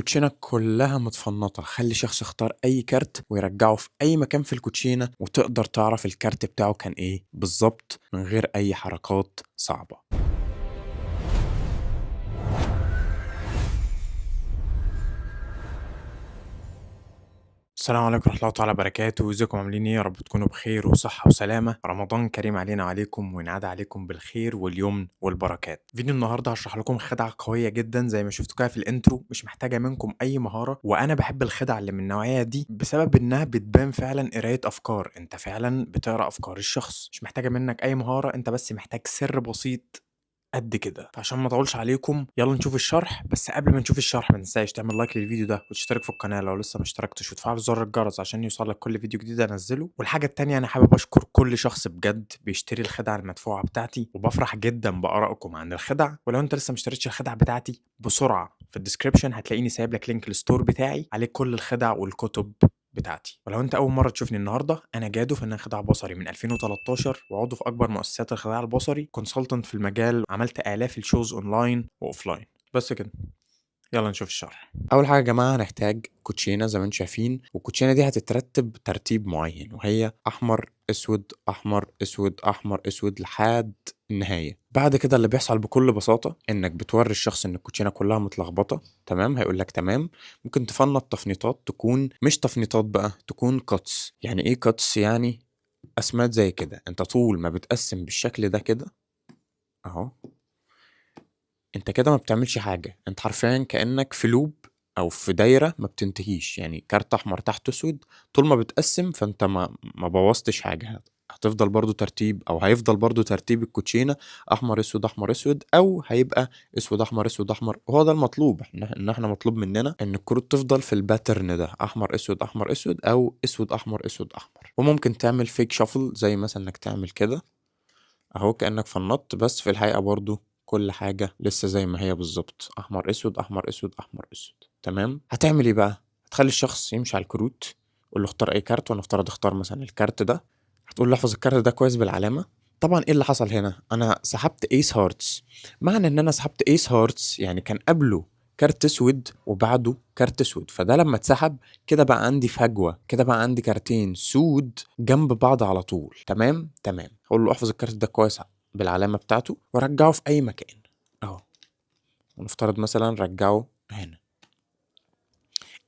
الكوتشينة كلها متفنطة، خلي شخص يختار أي كارت ويرجعه في أي مكان في الكوتشينة وتقدر تعرف الكارت بتاعه كان إيه بالظبط من غير أي حركات صعبة. السلام عليكم ورحمة الله تعالى وبركاته، ازيكم عاملين ايه؟ يا رب تكونوا بخير وصحة وسلامة. رمضان كريم علينا وعليكم وينعاد عليكم بالخير واليمن والبركات. فيديو النهارده هشرح لكم خدعة قوية جدا زي ما شفتوا كده في الانترو، مش محتاجة منكم أي مهارة، وأنا بحب الخدع اللي من النوعية دي بسبب إنها بتبان فعلا قراية أفكار، أنت فعلا بتقرا أفكار الشخص، مش محتاجة منك أي مهارة، أنت بس محتاج سر بسيط قد كده. فعشان ما اطولش عليكم يلا نشوف الشرح. بس قبل ما نشوف الشرح ما تنساش تعمل لايك للفيديو ده وتشترك في القناه لو لسه ما اشتركتش، وتفعل زر الجرس عشان يوصلك كل فيديو جديد انزله. والحاجه التانية، انا حابب اشكر كل شخص بجد بيشتري الخدع المدفوعه بتاعتي، وبفرح جدا بارائكم عن الخدع. ولو انت لسه ما اشتريتش الخدع بتاعتي، بسرعه في الديسكربشن هتلاقيني سايب لك لينك الستور بتاعي عليه كل الخدع والكتب بتاعتي. ولو انت اول مره تشوفني النهارده، انا جادو فنان خداع بصري من 2013 وعضو في اكبر مؤسسات الخداع البصري، كونسلتنت في المجال، عملت الاف الشوز اونلاين واوفلاين. بس كده، يلا نشوف الشرح. اول حاجه يا جماعه هنحتاج كوتشينه زي ما انتم شايفين، والكوتشينه دي هتترتب ترتيب معين، وهي احمر اسود احمر اسود احمر اسود لحد النهايه. بعد كده اللي بيحصل بكل بساطه انك بتوري الشخص ان الكوتشينه كلها متلخبطه، تمام؟ هيقول لك تمام. ممكن تفنط تفنيطات تكون مش تفنيطات بقى، تكون كاتس. يعني ايه كاتس؟ يعني اسمات زي كده. انت طول ما بتقسم بالشكل ده كده اهو، انت كده ما بتعملش حاجة، انت حرفيا كأنك في لوب او في دايرة ما بتنتهيش. يعني كارت احمر تحت اسود، طول ما بتقسم فانت ما بوظتش حاجة. هتفضل برضو ترتيب، او هيفضل برضو ترتيب الكوتشينة احمر اسود احمر اسود، او هيبقى اسود احمر اسود احمر. وهو ده المطلوب، ان احنا مطلوب مننا ان الكروت تفضل في الباترن ده، احمر اسود احمر اسود، او اسود احمر اسود احمر. وممكن تعمل فيك شافل زي مثلا انك تعمل كده اهو، كأنك فنطت، بس في الحقيقة برضو كل حاجة لسه زي ما هي بالظبط، احمر اسود احمر اسود احمر اسود. تمام. هتعمل ايه بقى؟ هتخلي الشخص يمشي على الكروت، قول له اختار اي كارت، ونفترض اختار مثلا الكارت ده. هتقول له احفظ الكارت ده كويس بالعلامة. طبعا ايه اللي حصل هنا؟ انا سحبت ايس هارتس. معنى ان انا سحبت ايس هارتس يعني كان قبله كارت اسود وبعده كارت اسود، فده لما اتسحب كده بقى عندي فجوة، كده بقى عندي كارتين سود جنب بعض على طول. تمام تمام. اقول له احفظ الكارت ده كويس بالعلامة بتاعته ورجعه في اي مكان اهو. ونفترض مثلا رجعه هنا.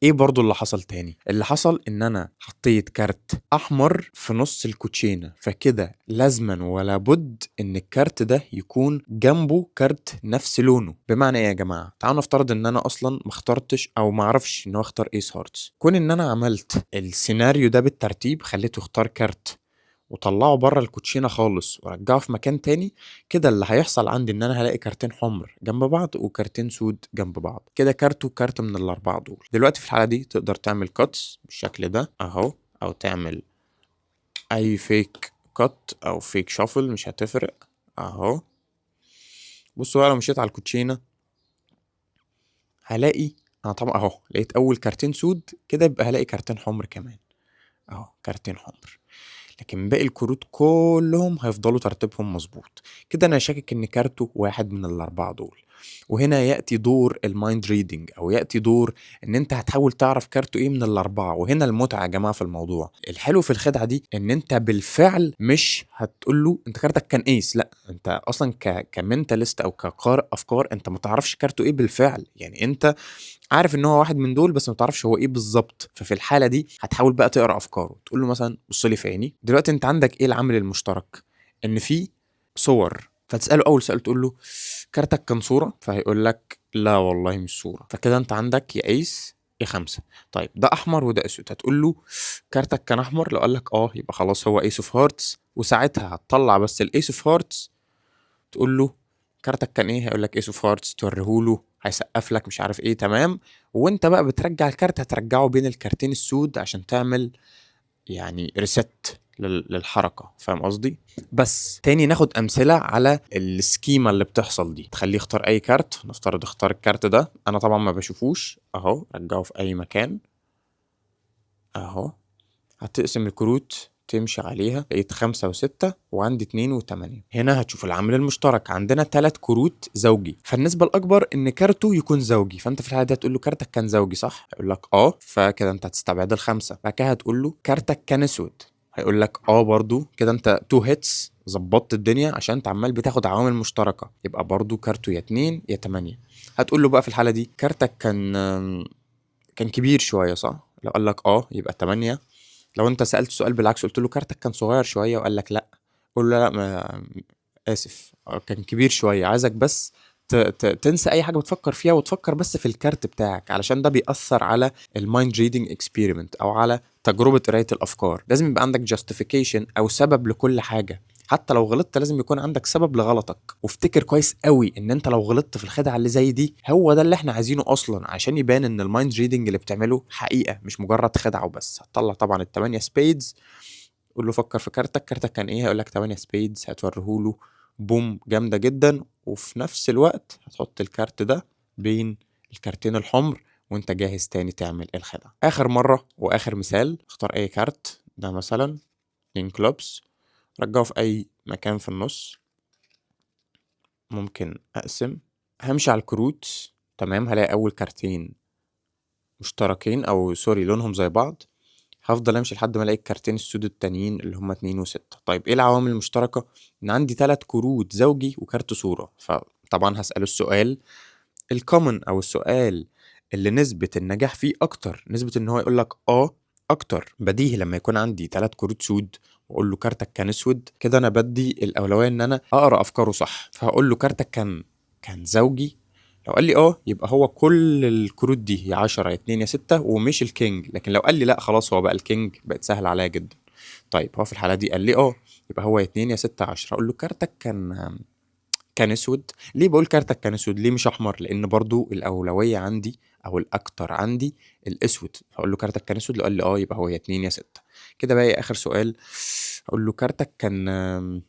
ايه برضو اللي حصل تاني؟ اللي حصل ان انا حطيت كارت احمر في نص الكوتشينة، فكده لازما ولا بد ان الكارت ده يكون جنبه كارت نفس لونه. بمعنى ايه يا جماعة؟ تعالوا نفترض ان انا اصلا ما اخترتش او ما اعرفش ان هو اختار ايس هارتس. كون ان انا عملت السيناريو ده بالترتيب، خليته يختار كارت وطلعه بره الكوتشينه خالص ورجعه في مكان تاني، كده اللي هيحصل عندي ان انا هلاقي كارتين حمر جنب بعض وكارتين سود جنب بعض، كده كارت وكارت من الاربعه دول. دلوقتي في الحاله دي تقدر تعمل كاتس بالشكل ده اهو، او تعمل اي فيك كات او فيك شافل، مش هتفرق اهو. بصوا بقى، لو مشيت على الكوتشينه هلاقي، انا طبعا اهو لقيت اول كارتين سود، كده يبقى هلاقي كارتين حمر كمان اهو، كارتين حمر. لكن باقي الكروت كلهم هيفضلوا ترتيبهم مظبوط. كده انا شاكك ان كارته واحد من الاربعه دول. وهنا ياتي دور المايند ريدنج، او ياتي دور ان انت هتحاول تعرف كارته ايه من الاربعه. وهنا المتعه يا جماعه في الموضوع. الحلو في الخدعه دي ان انت بالفعل مش هتقول له انت كارتك كان ايس، لا، انت اصلا كمنتاليست او كقارئ افكار انت ما تعرفش كارته ايه بالفعل. يعني انت عارف ان هو واحد من دول بس ما تعرفش هو ايه بالظبط. ففي الحاله دي هتحاول بقى تقرا افكاره، تقول له مثلا بص لي في عيني دلوقتي، انت عندك ايه العامل المشترك؟ ان في صور. فتساله اول سؤال، تقول له كارتك كان صوره؟ فهيقول لك لا والله مش صوره. فكده انت عندك يا ايس يا خمسه. طيب ده احمر وده اسود، هتقول له كارتك كان احمر؟ لو قال لك اه يبقى خلاص هو ايس اوف هارتس، وساعتها هتطلع بس الايس اوف هارتس. تقول له كارتك كان ايه؟ هيقول لك ايس اوف هارتس، توريهوله هيسقف لك مش عارف ايه، تمام. وانت بقى بترجع الكارت، هترجعه بين الكارتين السود عشان تعمل يعني ريست للحركة. فاهم قصدي؟ بس تاني ناخد امثلة على السكيمة اللي بتحصل دي. تخليه يختار اي كارت، نفترض اختار الكارت ده، انا طبعا ما بشوفوش اهو، رجعه في اي مكان اهو. هتقسم الكروت تمشي عليها لقيت 5 و6 وعندي 2 و8. هنا هتشوف العامل المشترك، عندنا 3 كروت زوجي، فالنسبة الأكبر إن كارته يكون زوجي، فأنت في الحالة دي هتقول له كارتك كان زوجي صح؟ هيقول لك فكده أنت هتستبعد ال5. بعد كده هتقول له كارتك كان أسود، هيقول لك برضه كده أنت 2 هيتس، ظبطت الدنيا عشان أنت عمال بتاخد عوامل مشتركة، يبقى برضه كارته يا 2 يا 8. هتقول له بقى في الحالة دي كارتك كان كبير شوية صح؟ لو قال لك يبقى 8. لو انت سألت سؤال بالعكس قلت له كارتك كان صغير شوية وقال لك لا، قول له لا ما آسف، كان كبير شوية، عايزك بس تنسى اي حاجة بتفكر فيها وتفكر بس في الكارت بتاعك، علشان ده بيأثر على المايند ريدنج اكسبيرمنت او على تجربة قراية الافكار. لازم يبقى عندك جاستيفيكيشن او سبب لكل حاجة، حتى لو غلطت لازم يكون عندك سبب لغلطك. وافتكر كويس قوي ان انت لو غلطت في الخدعه اللي زي دي هو ده اللي احنا عايزينه اصلا، عشان يبان ان المايند ريدنج اللي بتعمله حقيقه مش مجرد خدعه وبس. هتطلع طبعا التمانية سبيدز، قول له فكر في كارتك كان ايه، هيقول لك 8 سبيدز، هتوريه له بوم جامده جدا، وفي نفس الوقت هتحط الكارت ده بين الكارتين الحمر وانت جاهز تاني تعمل الخدعه. اخر مره واخر مثال، اختار اي كارت، ده مثلا 2 كلوبس، رجعه في اي مكان في النص. ممكن اقسم، همشي على الكروت، تمام، هلاقي اول كارتين مشتركين او سوري لونهم زي بعض، هفضل امشي لحد ما الاقي الكارتين السود التانيين اللي هما 2 و6. طيب ايه العوامل المشتركة؟ ان عندي 3 كروت زوجي وكارت صورة، فطبعا هسأله السؤال الكومن او السؤال اللي نسبة النجاح فيه اكتر، نسبة ان هو يقول لك اكتر. بديهي لما يكون عندي 3 كروت سود واقول له كارتك كان اسود، كده انا بدي الاولويه ان انا اقرا افكاره صح، فهقول له كارتك كان زوجي. لو قال لي يبقى هو كل الكروت دي يا 10 يا 2 يا 6 ومش الكينج. لكن لو قال لي لا خلاص هو بقى الكينج، بقت سهل عليا جدا. طيب هو في الحاله دي قال لي يبقى هو يا 2 يا 6 10، اقول له كارتك كان اسود. ليه بقول كارتك كان اسود ليه مش احمر؟ لان برضو الاولويه عندي او الاكتر عندي الاسود، فاقول له كارتك كان اسود، لو قال لي يبقى هو يا 2 يا 6. كده بقى اخر سؤال، اقول له كارتك كان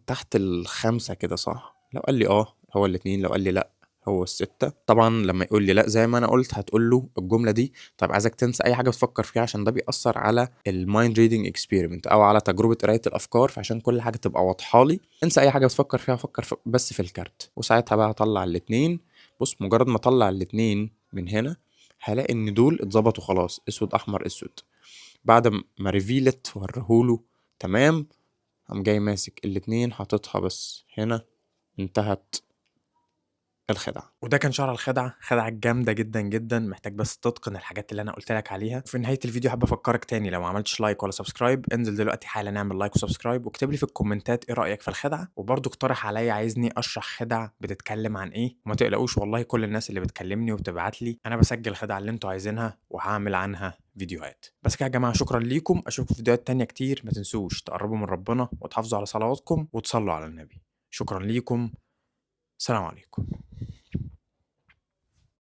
تحت ال5 كده صح؟ لو قال لي هو الاتنين، لو قال لي لا هو ال6. طبعا لما يقول لي لا زي ما انا قلت هتقول له الجمله دي طب عايزك تنسى اي حاجه بتفكر فيها، عشان ده بيأثر على المايند ريدنج اكسبيرمنت او على تجربه قرايه الافكار، فعشان كل حاجه تبقى واضحه لي انسى اي حاجه بتفكر فيها، فكر بس في الكارت. وساعتها بقى هطلع الاتنين. بص مجرد ما اطلع الاتنين من هنا هلاقي ان دول اتظبطوا خلاص، اسود احمر اسود. بعد ما ريفيلت وريهوله تمام، قام جاي ماسك الاتنين حاططها بس هنا، انتهت الخدعة. وده كان شرح الخدعة، خدعة جامدة جدا جدا، محتاج بس تتقن الحاجات اللي انا قلت لك عليها. في نهاية الفيديو حابب افكرك تاني، لو ما عملتش لايك ولا سبسكرايب انزل دلوقتي حالا اعمل لايك وسبسكرايب، واكتب لي في الكومنتات ايه رأيك في الخدعة، وبرضه اقترح عليا عايزني اشرح خدعة بتتكلم عن ايه. وما تقلقوش والله كل الناس اللي بتكلمني وبتبعت لي انا بسجل الخدعة اللي انتوا عايزينها وهعمل عنها فيديوهات. بس كده يا جماعة، شكرا ليكم، اشوفكم في فيديوهات تانية كتير. ما تنسوش تقربوا من ربنا وتحافظوا على صلواتكم وتصلوا على النبي. شكرا ليكم، سلام عليكم.